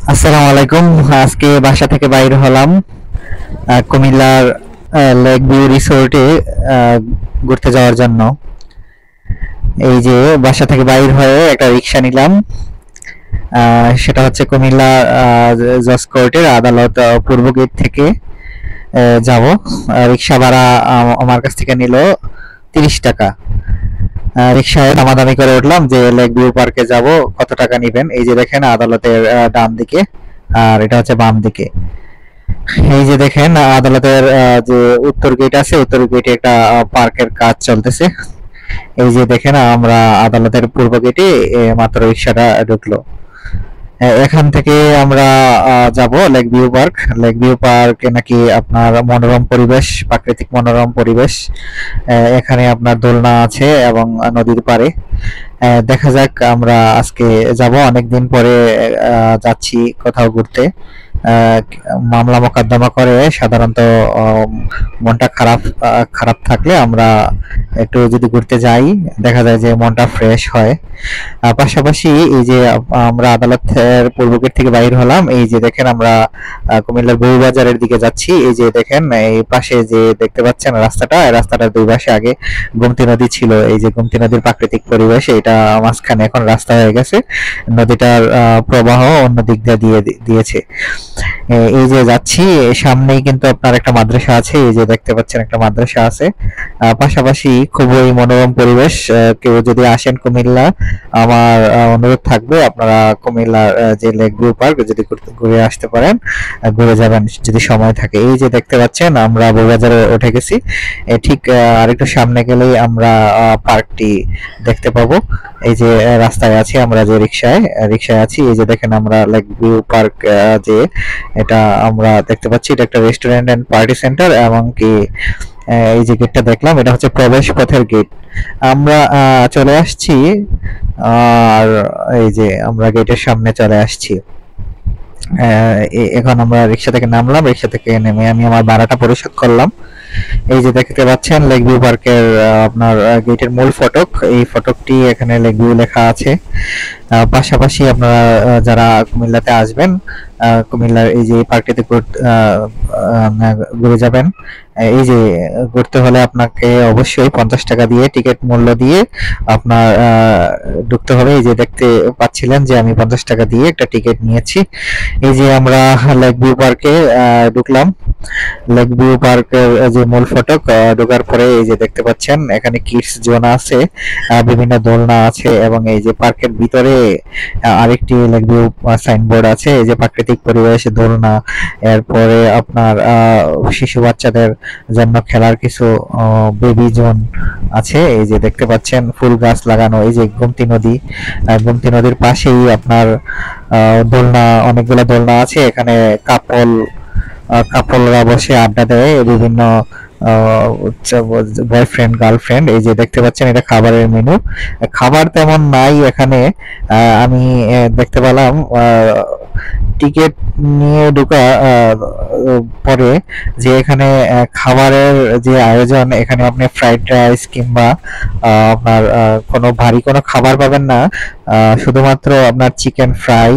আসসালামু আলাইকুম। আজকে বাসা থেকে বাইর হলাম কুমিল্লার লেক ভিউ রিসোর্টে আহ, ঘুরতে যাওয়ার জন্য। এই যে বাসা থেকে বাইর হয়ে একটা রিক্সা নিলাম। সেটা হচ্ছে কুমিল্লা জজ কোর্টের আদালত পূর্ব গেট থেকে যাব। রিক্সা ভাড়া আমার কাছ থেকে নিল 30 টাকা। রিক্সায় দামাদামি করে উঠলাম যে লেক ভিউ পার্কে যাব, কত টাকা নিবেন। এই যে দেখেন আদালতের ডান দিকে, আর এটা হচ্ছে বাম দিকে। এই যে দেখেন আদালতের যে উত্তর গেট আছে, উত্তর গেটে একটা পার্কের কাজ চলতেছে। এই যে দেখেন আমরা আদালতের পূর্ব গেটে মাত্র রিক্সাটা ঢুকলো। এখান থেকে আমরা যাব lake view park. Lake view পার্কে নাকি আপনার মনোরম পরিবেশ, প্রাকৃতিক মনোরম পরিবেশ। এখানে আপনার দোলনা আছে এবং নদীর পাড়ে। দেখা যাক, আমরা আজকে যাব, অনেকদিন পরে যাচ্ছি কোথাও ঘুরতে। আহ, মামলা মোকদ্দমা করে সাধারণত মনটা খারাপ থাকলে আমরা একটু যদি ঘুরতে যাই, দেখা যায় যে মনটা ফ্রেশ হয়। পাশাপাশি এই যে আমরা আদালতের পূর্ব গেট থেকে বাইর হলাম, এই যে দেখেন আমরা কুমিল্লার বউবাজারের দিকে যাচ্ছি। এই যে দেখেন এই পাশে যে দেখতে পাচ্ছেন রাস্তাটা, এই রাস্তাটার দুই পাশে আগে গোমতী নদী ছিল। এই যে গোমতী নদীর প্রাকৃতিক পরিবেশ, এটা মাঝখানে এখন রাস্তা হয়ে গেছে। নদীটার প্রবাহ অন্য দিক দিয়েছে। এই যে যাচ্ছি, সামনেই কিন্তু আপনার একটা মাদ্রাসা আছে। এই যে দেখতে পাচ্ছেন একটা মাদ্রাসা আছে। পাশাপাশি খুবই মনোরম পরিবেশ। কেউ যদি আসেন কুমিল্লা, আমার অনুরোধ থাকবে আপনারা কুমিল্লার যে লেক ভিউ পার্ক যদি ঘুরে আসতে পারেন, ঘুরে যাবেন যদি সময় থাকে। এই যে দেখতে পাচ্ছেন আমরা বউবাজারে উঠে গেছি। ঠিক আরেকটু সামনে গেলেই আমরা পার্কটি দেখতে পাবো। এই যে রাস্তায় আছি আমরা, যে রিক্সায় আছি। এই যে দেখেন আমরা লেক ভিউ পার্ক যে এটা আমরা দেখতে পাচ্ছি, এটা একটা রেস্টুরেন্ট এন্ড পার্টি সেন্টার। এমনকি এই যে গেটটা দেখলাম, এটা হচ্ছে প্রবেশ পথের গেট। আমরা চলে আসছি, আর এই যে আমরা গেটের সামনে চলে আসছি। এখন আমরা রিক্সা থেকে নামলাম, রিক্সা থেকে নেমে আমি আমার ভাড়াটা পরিশোধ করলাম। এই যে দেখতে পাচ্ছেন লেক ভিউ পার্কের আপনার গেটের মূল ফটক। এই ফটকটি এখানে লেক ভিউ লেখা আছে। পাশাপাশি আপনারা যারা কুমিল্লাতে আসবেন, কুমিল্লার এই যে পার্কটিতে ঘুরে যাবেন। এই যে ঘুরতে হলে আপনাকে অবশ্যই 50 টাকা দিয়ে, টিকিট মূল্য দিয়ে আপনার ঢুকতে হবে। এই যে দেখতে পাচ্ছিলেন যে আমি 50 টাকা দিয়ে একটা টিকিট নিয়েছি। এই যে আমরা লেক ভিউ পার্কে ঢুকলাম। লেক ভিউ পার্কের যে মূল ফটক, ঢোকার পরে এই যে দেখতে পাচ্ছেন এখানে কিডস জোন আছে, বিভিন্ন দোলনা আছে, এবং এই যে পার্কের ভিতরে আরেকটি লেক ভিউ সাইনবোর্ড আছে। এই যে প্রাকৃতিক পরিবেশ, দোলনা, এরপরে আপনার শিশু বাচ্চাদের জন্য খেলার কিছু বেবি জোন আছে। এই যে দেখতে পাচ্ছেন ফুল গাছ লাগানো। এই যে গোমতী নদীর পাশেই আপনার দোলনা, অনেকগুলো দোলনা আছে। এখানে কাপলরা বসে আড্ডা দেয়, বিভিন্ন বয়ফ্রেন্ড গার্লফ্রেন্ড। এই যে দেখতে পাচ্ছেন এটা খাবারের মেনু। খাবার তেমন নাই এখানে। আমি দেখতে পেলাম টিকিট নিয়ে ঢোকা পরে যে এখানে খাবারের যে আয়োজন, এখানে আপনি ফ্রাইড রাইস কিংবা আপনার কোনো ভারী কোনো খাবার পাবেন না। শুধুমাত্র আপনার চিকেন ফ্রাই,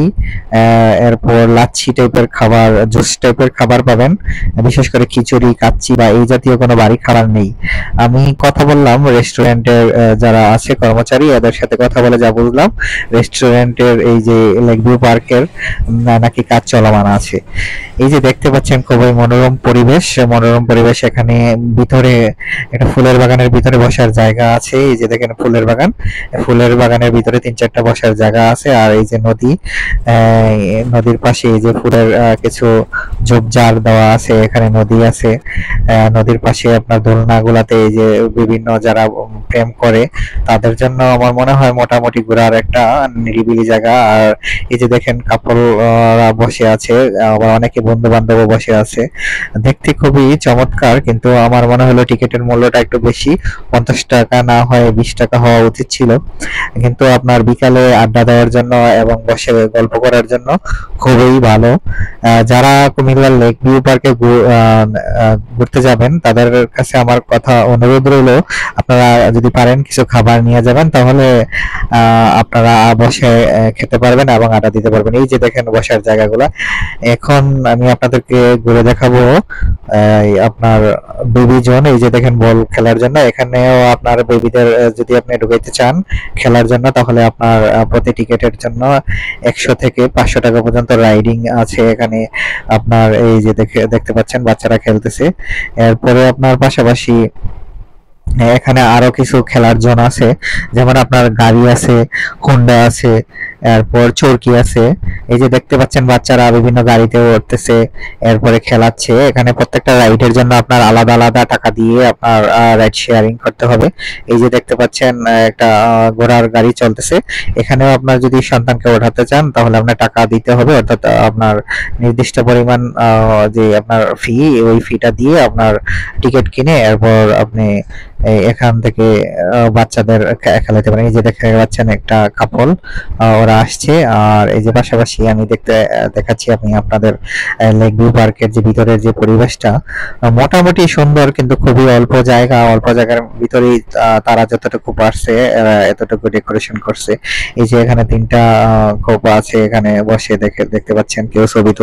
এরপর লাচ্ছি টাইপের খাবার, জুস টাইপের খাবার পাবেন। বিশেষ করে খিচুড়ি, কাচ্চি বা এই জাতীয় কোনো ভারী খাবার নেই। আমি কথা বললাম রেস্টুরেন্টের যারা আছে কর্মচারী, এদের সাথে কথা বলে যা বুঝলাম, রেস্টুরেন্টের এই যে লেক ভিউ পার্কের নাকি কাজ চলমান আছে। এই যে দেখতে পাচ্ছেন খুবই মনোরম পরিবেশ। এখানে ভিতরে একটা ফুলের বাগানের ভিতরে বসার জায়গা আছে। এই যে দেখেন ফুলের বাগানের ভিতরে 3-4টা বসার জায়গা আছে। আর এই যে নদীর পাশে এই যে ফুলের কিছু ঝোপঝাড় দেওয়া আছে, এখানে নদী আছে। নদীর পাশে আপনার দোলনা গুলাতে এই যে বিভিন্ন যারা প্রেম করে তাদের জন্য আমার মনে হয় মোটামুটি ঘোরার একটা নিরিবিলি জায়গা। আর এই যে দেখেন কাপলরা বসে আছে, আবার অনেকে বন্ধু বান্ধব বসে আছে। দেখতে খুবই চমৎকার, কিন্তু আমার মনে হলো টিকিটের মূল্যটা একটু বেশি। 50 টাকা না হয় 20 টাকা হওয়া উচিত ছিল। কিন্তু আপনার বিকাল বিকালে আড্ডা দেওয়ার জন্য এবং বসে গল্প করার জন্য খুবই ভালো। যারা কুমিল্লার লেক ভিউ পার্কে ঘুরতে যাবেন তাদের কাছে আমার কথা অনুরোধ রইলো, আপনারা যদি পারেন কিছু খাবার নিয়ে যাবেন, তাহলে আপনারা বসে খেতে পারবেন এবং আড্ডা দিতে পারবেন। এই যে দেখেন বসার জায়গাগুলা। এখন আমি আপনাদেরকে ঘুরে দেখাবো আপনার বেবি জোন। এই যে দেখেন বল খেলার জন্য, এখানেও আপনার বেবিদের যদি আপনি ঢুকাইতে চান খেলার জন্য, তাহলে আপনার প্রতি টিকেটের জন্য 100 থেকে 500 টাকা পর্যন্ত রাইডিং আছে এখানে। আপনার এই যে দেখতে পাচ্ছেন বাচ্চারা খেলতেছে। এরপরে আপনার পাশাপাশি এখানে আরো কিছু খেলার জোন আছে, যেমন আপনার গাড়ি আছে, হুন্ডা আছে, এরপর চরকি আছে। এই যে দেখতে পাচ্ছেন বাচ্চারা বিভিন্ন গাড়িতে উঠতেছে, এরপরে খেলাচ্ছে। এখানে প্রত্যেকটা রাইডের জন্য আপনার আলাদা আলাদা টাকা দিয়ে আপনার রাইড শেয়ারিং করতে হবে। এই যে দেখতে পাচ্ছেন একটা ঘোড়ার গাড়ি চলতেছে। এখানেও আপনার যদি সন্তানকে ওঠাতে চান তাহলে আপনার টাকা দিতে হবে, অর্থাৎ আপনার নির্দিষ্ট পরিমাণ যে আপনার ফি, ওই ফিটা দিয়ে আপনার টিকিট কিনে এরপর আপনি এখান থেকে বাচ্চাদের খেলাতে পারেন। এই যে দেখতে পাচ্ছেন একটা কাপল, ওরা আসছে। আর এই যে পাশাপাশি আমি দেখাচ্ছি আমি আপনাদের লেক ভিউ পার্কের যে ভিতরের যে পরিবেশটা মোটামুটি সুন্দর, কিন্তু খুবই অল্প জায়গার ভিতরেই তারা যতটুকু পারছে এতটুকু ডেকোরেশন করছে। এই যে এখানে 3টা খোপ আছে, এখানে বসে দেখতে পাচ্ছেন কেউ ছবি তুলছে।